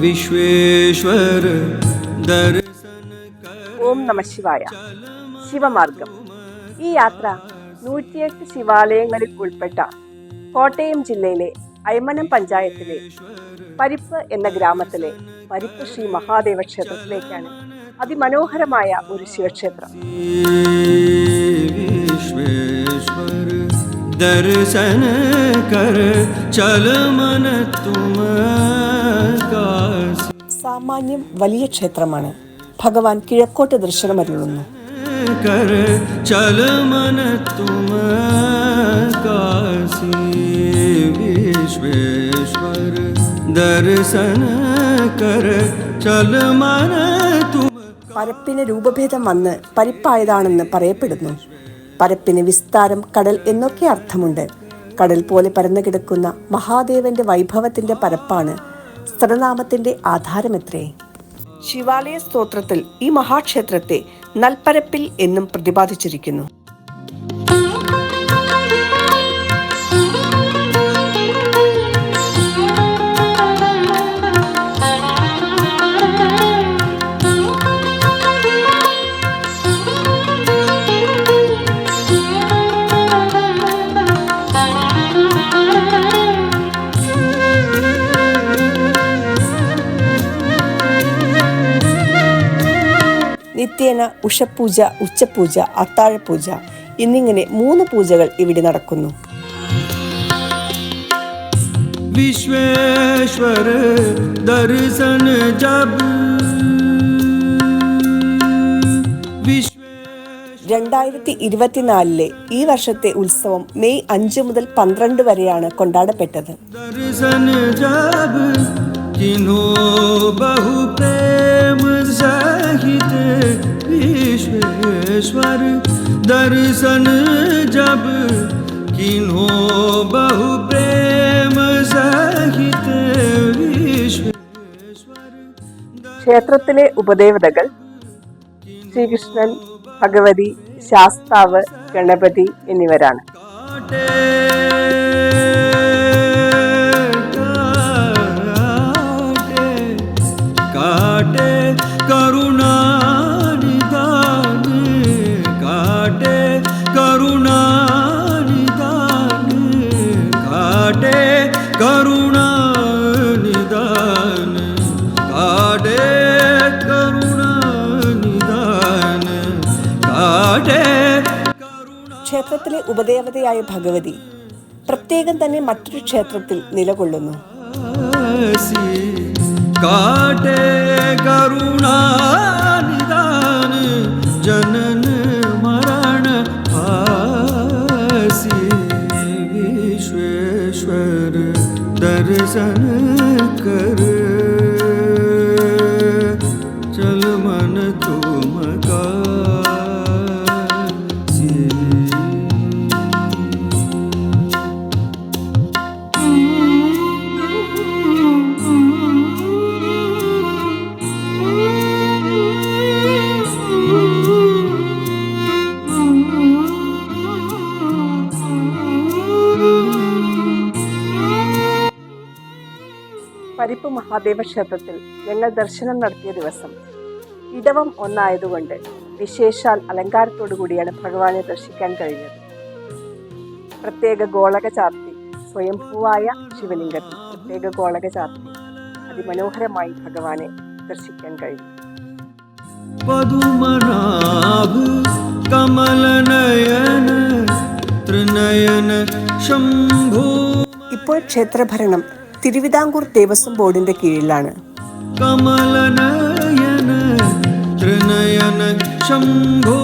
വിശ്വേശ്വര ഓം നമ ശിവായ. ശിവമാർഗം. ഈ യാത്ര 108 ശിവാലയങ്ങളിൽ ഉൾപ്പെട്ട കോട്ടയം ജില്ലയിലെ അയ്മനം പഞ്ചായത്തിലെ പരിപ്പ് എന്ന ഗ്രാമത്തിലെ പരിപ്പ് ശ്രീ മഹാദേവ ക്ഷേത്രത്തിലേക്കാണ്. അതിമനോഹരമായ ഒരു ശിവക്ഷേത്രം. ദർശന കർ ചല മന തുമ. സാമാന്യം വലിയ ക്ഷേത്രമാണ്. ഭഗവാൻ കിഴക്കോട്ട് ദർശനമരുളുന്നു. ചല മന തുമ കാശി വിശ്വേശ്വര ദർശന കർ ചല മന തുമ. പരപ്പിന് രൂപഭേദം വന്ന് പരിപ്പായതാണെന്ന് പറയപ്പെടുന്നു. പരപ്പിന് വിസ്താരം, കടൽ എന്നൊക്കെ അർത്ഥമുണ്ട്. കടൽ പോലെ പരന്നു കിടക്കുന്ന മഹാദേവന്റെ വൈഭവത്തിന്റെ പരപ്പാണ് സ്ത്രനാമത്തിന്റെ ആധാരമെത്രേ. ശിവാലയ സ്തോത്രത്തിൽ ഈ മഹാക്ഷേത്രത്തെ നൽപരപ്പിൽ എന്നും പ്രതിപാദിച്ചിരിക്കുന്നു. നിത്യേന ഉഷപൂജ, ഉച്ചപൂജ, അത്താഴപൂജ എന്നിങ്ങനെ 3 പൂജകൾ ഇവിടെ നടക്കുന്നു. വിശ്വേശ്വര ദർശന ജബ്. 2024 ഈ വർഷത്തെ ഉത്സവം മെയ് 5 മുതൽ 12 വരെയാണ് കൊണ്ടാടപ്പെട്ടത്. ദർശന ജബ് കിനോ ബഹു പ്രേമ സഹിത. വിശ്വേശ്വര ദർശന ജബ് കിനോ ബഹു പ്രേമ സഹിത. ക്ഷേത്രത്തിലെ ഉപദേവതകൾ ശ്രീകൃഷ്ണൻ, ഭഗവതി, ശാസ്താവ്, ഗണപതി എന്നിവരാണ്. ക്ഷേത്രത്തിലെ ഉപദേവതയായ ഭഗവതി പ്രത്യേകം തന്നെ മറ്റൊരു ക്ഷേത്രത്തിൽ നിലകൊള്ളുന്നു. ജനന മരണ ആസി വിശ്വേശ്വര ദർശന കർ ചല മന തുമ കാശി. പരിപ്പ് മഹാദേവ ക്ഷേത്രത്തിൽ ഞങ്ങൾ ദർശനം നടത്തിയ ദിവസം ഇടവം ഒന്നായതുകൊണ്ട് വിശേഷാൽ അലങ്കാരത്തോടു കൂടിയാണ് ഭഗവാനെ ദർശിക്കാൻ കഴിഞ്ഞത്. പ്രത്യേക ഗോളക ചാർത്തി സ്വയംഭൂവായ ശിവലിംഗത്തിൽ പ്രത്യേക ഗോളക ചാർത്തി അതിമനോഹരമായി ഭഗവാനെ ദർശിക്കാൻ കഴിഞ്ഞു. ഇപ്പോൾ ക്ഷേത്രഭരണം തിരുവിതാംകൂർ ദേവസ്വം ബോർഡിന്റെ കീഴിലാണ്. കമലനയന ത്രിനയന ശംഭോ.